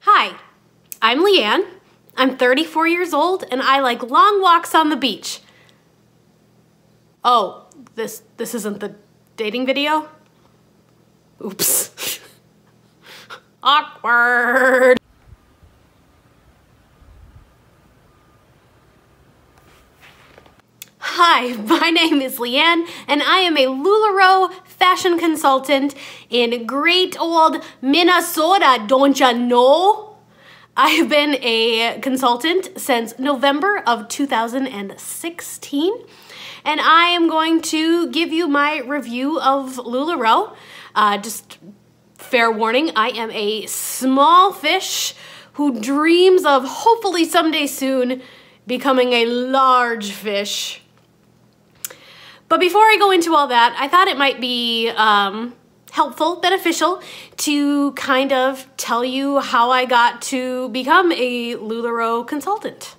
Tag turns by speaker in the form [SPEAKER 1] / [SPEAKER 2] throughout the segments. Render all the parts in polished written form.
[SPEAKER 1] Hi, I'm Leanne. I'm 34 years old and I like long walks on the beach. Oh, this isn't the dating video? Oops. Awkward. Hi, my name is Leanne and I am a LuLaRoe fashion consultant in great old Minnesota, don't ya know? I have been a consultant since November of 2016 and I am going to give you my review of LuLaRoe. Just fair warning, I am a small fish who dreams of hopefully someday soon becoming a large fish. But before I go into all that, I thought it might be helpful, beneficial to kind of tell you how I got to become a LuLaRoe consultant.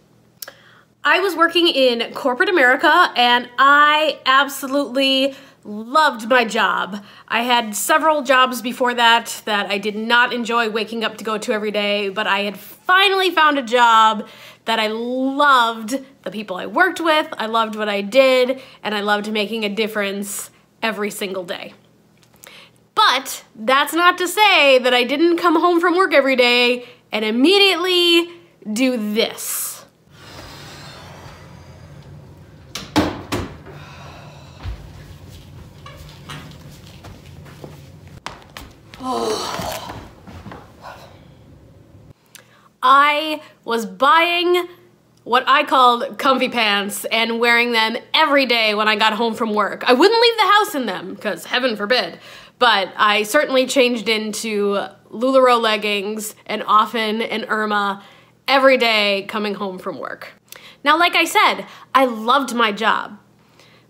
[SPEAKER 1] I was working in corporate America and I absolutely loved my job. I had several jobs before that I did not enjoy waking up to go to every day, but I had finally found a job that I loved the people I worked with, I loved what I did, and I loved making a difference every single day. But that's not to say that I didn't come home from work every day and immediately do this. Oh. I was buying what I called comfy pants and wearing them every day when I got home from work. I wouldn't leave the house in them, because heaven forbid, but I certainly changed into LuLaRoe leggings and often an Irma every day coming home from work. Now, like I said, I loved my job,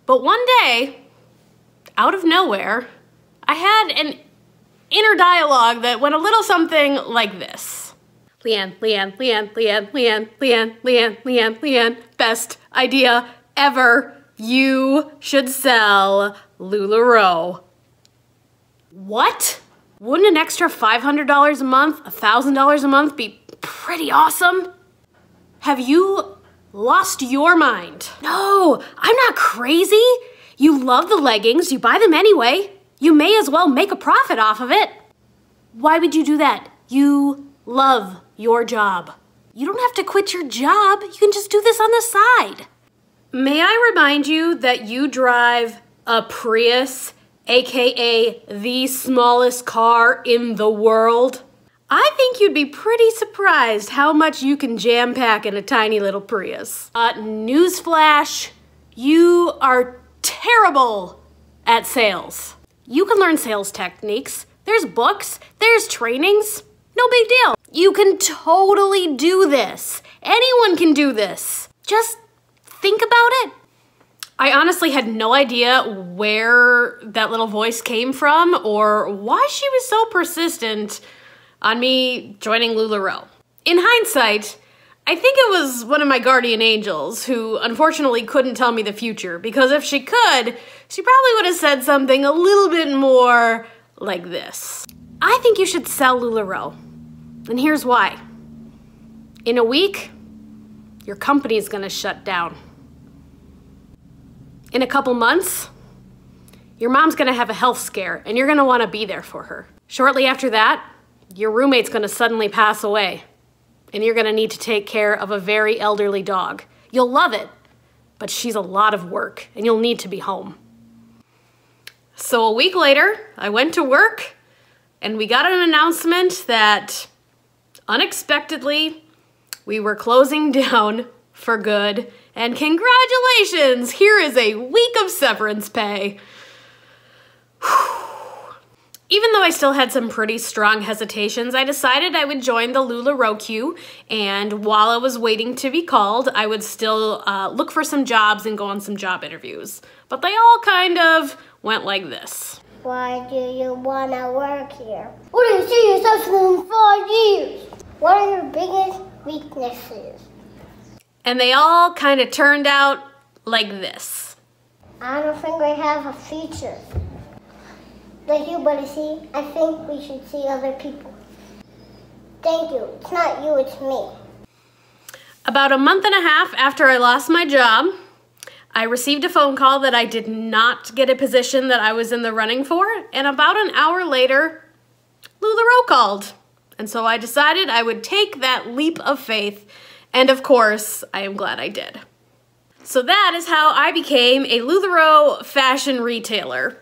[SPEAKER 1] but one day, out of nowhere, I had an inner dialogue that went a little something like this. Leanne, Leanne, Leanne, Leanne, Leanne, Leanne, Leanne, Leanne, Leanne, best idea ever. You should sell LuLaRoe. What? Wouldn't an extra $500 a month, $1,000 a month be pretty awesome? Have you lost your mind? No, I'm not crazy. You love the leggings, you buy them anyway. You may as well make a profit off of it. Why would you do that? You love your job. You don't have to quit your job. You can just do this on the side. May I remind you that you drive a Prius, aka the smallest car in the world? I think you'd be pretty surprised how much you can jam pack in a tiny little Prius. Newsflash, you are terrible at sales. You can learn sales techniques. There's books, there's trainings. No big deal. You can totally do this. Anyone can do this. Just think about it. I honestly had no idea where that little voice came from or why she was so persistent on me joining LuLaRoe. In hindsight, I think it was one of my guardian angels who unfortunately couldn't tell me the future, because if she could, she probably would have said something a little bit more like this. I think you should sell LuLaRoe. And here's why. In a week, your company's gonna shut down. In a couple months, your mom's gonna have a health scare and you're gonna wanna be there for her. Shortly after that, your roommate's gonna suddenly pass away and you're gonna need to take care of a very elderly dog. You'll love it, but she's a lot of work and you'll need to be home. So a week later, I went to work and we got an announcement that unexpectedly, we were closing down for good, and congratulations, here is a week of severance pay. Even though I still had some pretty strong hesitations, I decided I would join the LuLaRoe queue, and while I was waiting to be called, I would still look for some jobs and go on some job interviews. But they all kind of went like this.
[SPEAKER 2] Why do you want to work here? What do you see yourself in 5 years? What are your biggest weaknesses?
[SPEAKER 1] And they all kind of turned out like this.
[SPEAKER 2] I don't think I have a feature. Like you, buddy, see? I think we should see other people. Thank you. It's not you, it's me.
[SPEAKER 1] About a month and a half after I lost my job, I received a phone call that I did not get a position that I was in the running for, and about an hour later, LuLaRoe called. And so I decided I would take that leap of faith, and of course, I am glad I did. So that is how I became a LuLaRoe fashion retailer.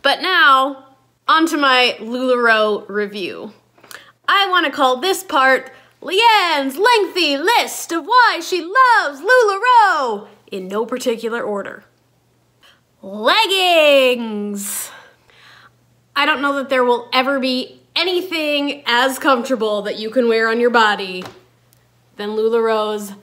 [SPEAKER 1] But now, onto my LuLaRoe review. I want to call this part Leanne's lengthy list of why she loves LuLaRoe, in no particular order. Leggings! I don't know that there will ever be anything as comfortable that you can wear on your body than LuLaRoe's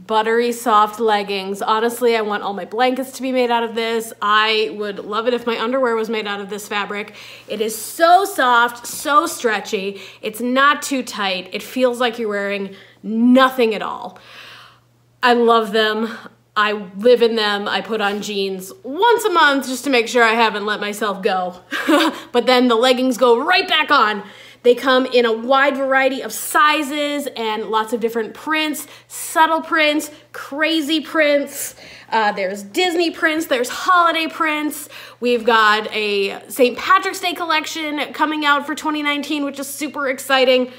[SPEAKER 1] buttery soft leggings. Honestly, I want all my blankets to be made out of this. I would love it if my underwear was made out of this fabric. It is so soft, so stretchy. It's not too tight. It feels like you're wearing nothing at all. I love them. I live in them. I put on jeans once a month just to make sure I haven't let myself go. But then the leggings go right back on. They come in a wide variety of sizes and lots of different prints, subtle prints, crazy prints. There's Disney prints, there's holiday prints. We've got a St. Patrick's Day collection coming out for 2019, which is super exciting.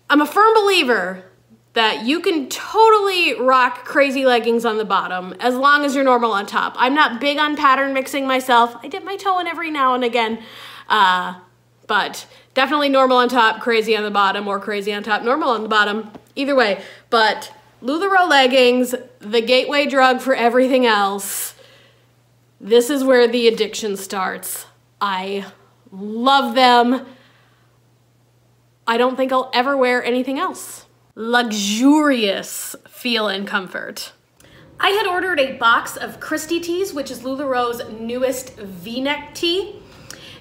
[SPEAKER 1] I'm a firm believer that you can totally rock crazy leggings on the bottom as long as you're normal on top. I'm not big on pattern mixing myself. I dip my toe in every now and again, but definitely normal on top, crazy on the bottom, or crazy on top, normal on the bottom. Either way, but LuLaRoe leggings, the gateway drug for everything else. This is where the addiction starts. I love them. I don't think I'll ever wear anything else. Luxurious feel and comfort. I had ordered a box of Christy tees, which is LuLaRoe's newest V-neck tee.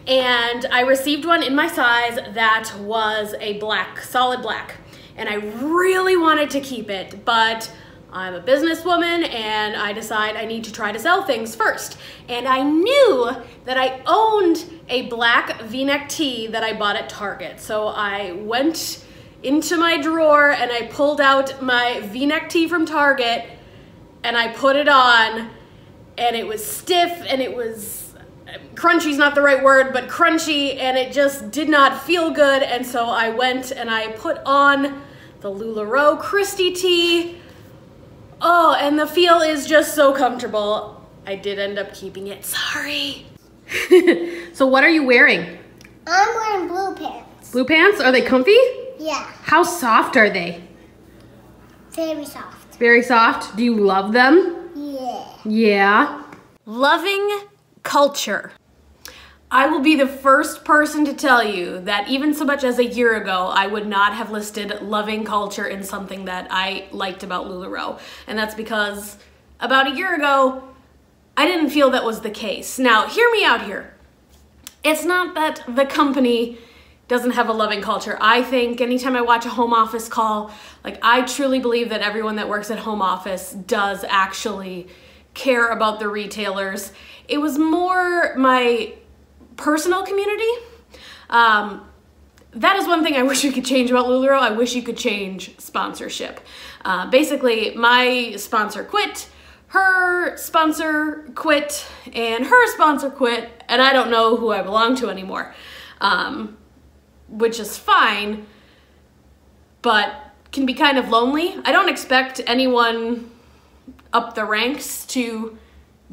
[SPEAKER 1] And I received one in my size that was a black, solid black. And I really wanted to keep it, but I'm a businesswoman and I decide I need to try to sell things first. And I knew that I owned a black V-neck tee that I bought at Target. So I went into my drawer and I pulled out my V-neck tee from Target and I put it on, and it was stiff and it was, crunchy's not the right word, but crunchy, and it just did not feel good. And so I went and I put on the LuLaRoe Christy tee. Oh, and the feel is just so comfortable. I did end up keeping it, sorry. So what are you wearing?
[SPEAKER 2] I'm wearing blue pants.
[SPEAKER 1] Blue pants? Are they comfy?
[SPEAKER 2] Yeah.
[SPEAKER 1] How soft are they?
[SPEAKER 2] Very soft.
[SPEAKER 1] Very soft? Do you love them?
[SPEAKER 2] Yeah.
[SPEAKER 1] Yeah. Loving culture. I will be the first person to tell you that even so much as a year ago, I would not have listed loving culture in something that I liked about LuLaRoe. And that's because about a year ago, I didn't feel that was the case. Now, hear me out here. It's not that the company doesn't have a loving culture. I think anytime I watch a home office call, like, I truly believe that everyone that works at home office does actually care about the retailers. It was more my personal community. That is one thing I wish you could change about LuLaRoe. I wish you could change sponsorship. Basically, my sponsor quit, her sponsor quit, and her sponsor quit, and I don't know who I belong to anymore. Which is fine, but can be kind of lonely. I don't expect anyone up the ranks to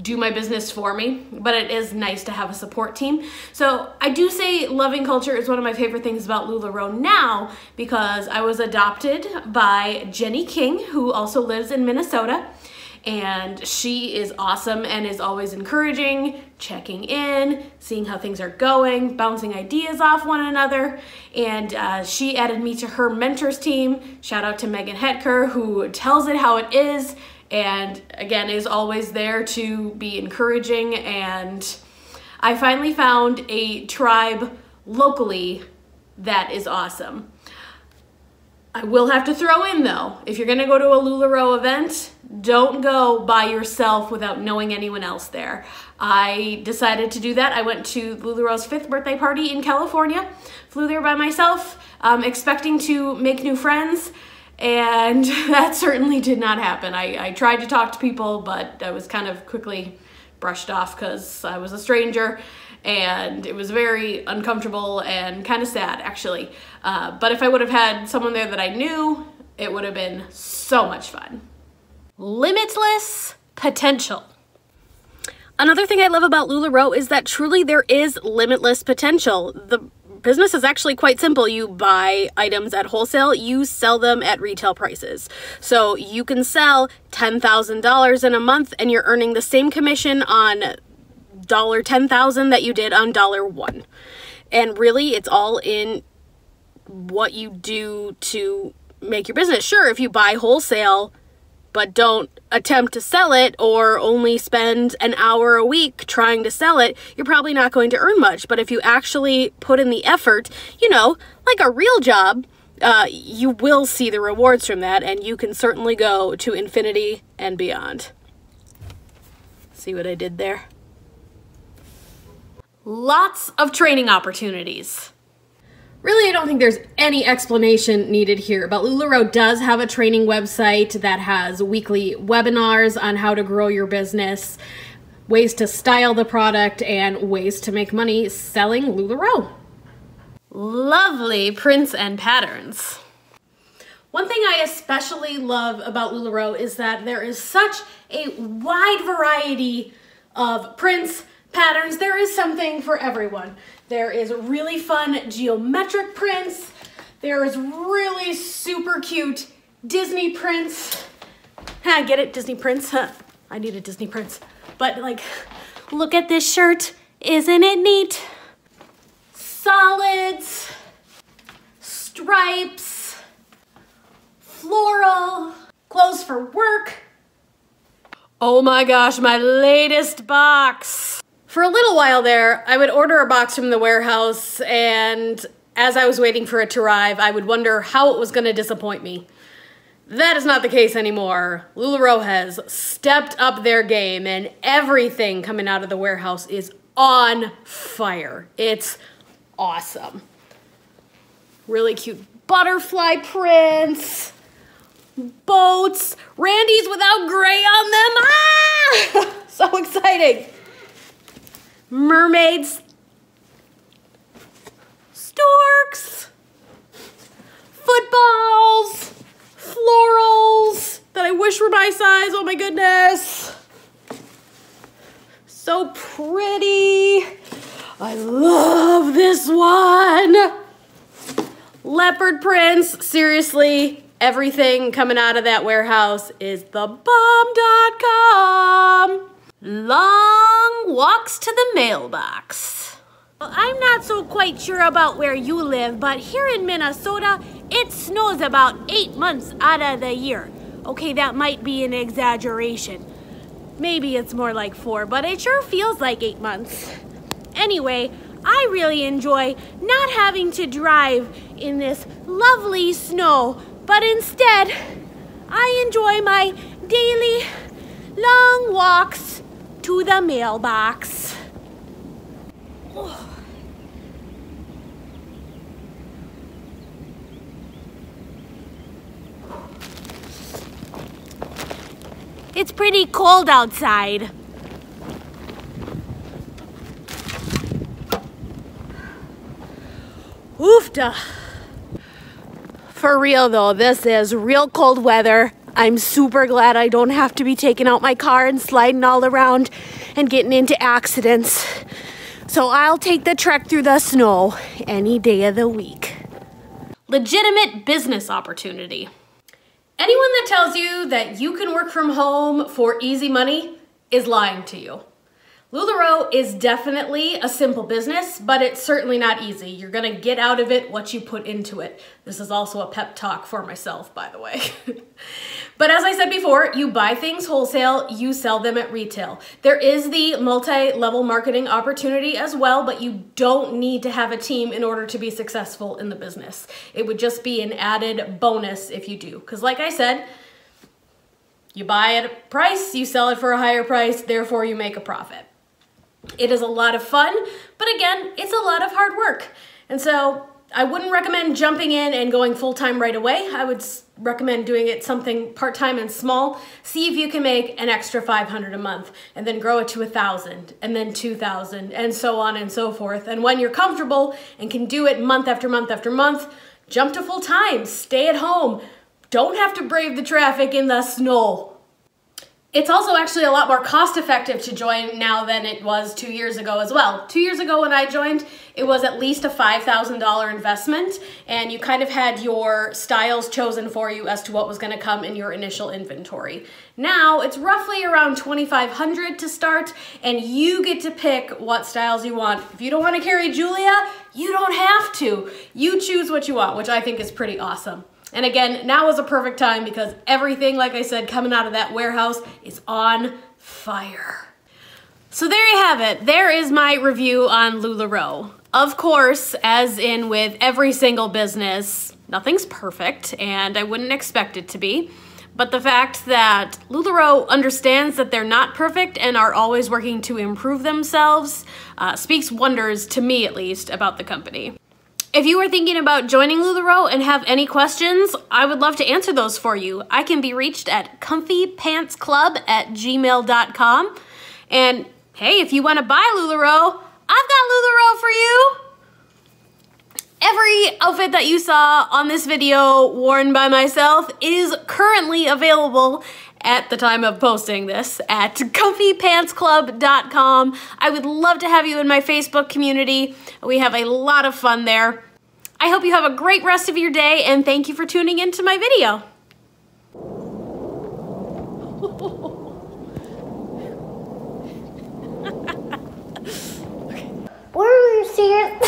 [SPEAKER 1] do my business for me, but it is nice to have a support team. So I do say loving culture is one of my favorite things about LuLaRoe now, because I was adopted by Jenny King, who also lives in Minnesota. And she is awesome and is always encouraging, checking in, seeing how things are going, bouncing ideas off one another. And she added me to her mentors team. Shout out to Megan Hetker, who tells it how it is, and again, is always there to be encouraging. And I finally found a tribe locally that is awesome. I will have to throw in though, if you're gonna go to a LuLaRoe event, don't go by yourself without knowing anyone else there. I decided to do that. I went to LuLaRoe's 5th birthday party in California, flew there by myself, expecting to make new friends, and that certainly did not happen. I tried to talk to people, but I was kind of quickly brushed off because I was a stranger, and it was very uncomfortable and kind of sad, actually. But if I would have had someone there that I knew, it would have been so much fun. Limitless potential. Another thing I love about LuLaRoe is that truly there is limitless potential. The business is actually quite simple. You buy items at wholesale, you sell them at retail prices. So you can sell $10,000 in a month and you're earning the same commission on $10,000 that you did on $1. And really, it's all in what you do to make your business. Sure, if you buy wholesale but don't attempt to sell it or only spend an hour a week trying to sell it, you're probably not going to earn much. But if you actually put in the effort, you know, like a real job, you will see the rewards from that, and you can certainly go to infinity and beyond. See what I did there? Lots of training opportunities. Really, I don't think there's any explanation needed here, but LuLaRoe does have a training website that has weekly webinars on how to grow your business, ways to style the product, and ways to make money selling LuLaRoe. Lovely prints and patterns. One thing I especially love about LuLaRoe is that there is such a wide variety of prints, patterns. There is something for everyone. There is really fun geometric prints. There is really super cute Disney prints. Get it? Disney prints? I need a Disney prints. But like, look at this shirt. Isn't it neat? Solids, stripes, floral, clothes for work. Oh my gosh, my latest box. For a little while there, I would order a box from the warehouse, and as I was waiting for it to arrive, I would wonder how it was going to disappoint me. That is not the case anymore. LuLaRoe has stepped up their game, and everything coming out of the warehouse is on fire. It's awesome. Really cute butterfly prints, boats, Randy's without gray on them. Ah! So exciting. Mermaids, storks, footballs, florals that I wish were my size. Oh my goodness. So pretty. I love this one. Leopard prints. Seriously, everything coming out of that warehouse is the bomb.com. Long walks to the mailbox. Well, I'm not so quite sure about where you live, but here in Minnesota, it snows about 8 months out of the year. Okay, that might be an exaggeration. Maybe it's more like 4, but it sure feels like 8 months. Anyway, I really enjoy not having to drive in this lovely snow, but instead, I enjoy my daily long walks to the mailbox. Oh. It's pretty cold outside. Oofda. For real though, this is real cold weather. I'm super glad I don't have to be taking out my car and sliding all around and getting into accidents. So I'll take the trek through the snow any day of the week. Legitimate business opportunity. Anyone that tells you that you can work from home for easy money is lying to you. LuLaRoe is definitely a simple business, but it's certainly not easy. You're gonna get out of it what you put into it. This is also a pep talk for myself, by the way. But as I said before, you buy things wholesale, you sell them at retail. There is the multi-level marketing opportunity as well, but you don't need to have a team in order to be successful in the business. It would just be an added bonus if you do. Because like I said, you buy at a price, you sell it for a higher price, therefore you make a profit. It is a lot of fun, but again, it's a lot of hard work. And so I wouldn't recommend jumping in and going full-time right away. I would recommend doing it something part-time and small. See if you can make an extra $500 a month and then grow it to $1,000 and then $2,000 and so on and so forth. And when you're comfortable and can do it month after month after month, jump to full-time, stay at home. Don't have to brave the traffic in the snow. It's also actually a lot more cost-effective to join now than it was 2 years ago as well. 2 years ago when I joined, it was at least a $5,000 investment, and you kind of had your styles chosen for you as to what was gonna come in your initial inventory. Now, it's roughly around $2,500 to start, and you get to pick what styles you want. If you don't wanna carry Julia, you don't have to. You choose what you want, which I think is pretty awesome. And again, now is a perfect time because everything, like I said, coming out of that warehouse is on fire. So there you have it. There is my review on LuLaRoe. Of course, as in with every single business, nothing's perfect, and I wouldn't expect it to be. But the fact that LuLaRoe understands that they're not perfect and are always working to improve themselves speaks wonders, to me at least, about the company. If you are thinking about joining LuLaRoe and have any questions, I would love to answer those for you. I can be reached at comfypantsclub@gmail.com. And hey, if you want to buy LuLaRoe, I've got LuLaRoe for you. Every outfit that you saw on this video worn by myself is currently available at the time of posting this at comfypantsclub.com. I would love to have you in my Facebook community. We have a lot of fun there. I hope you have a great rest of your day, and thank you for tuning into my video.
[SPEAKER 2] Where do you see it?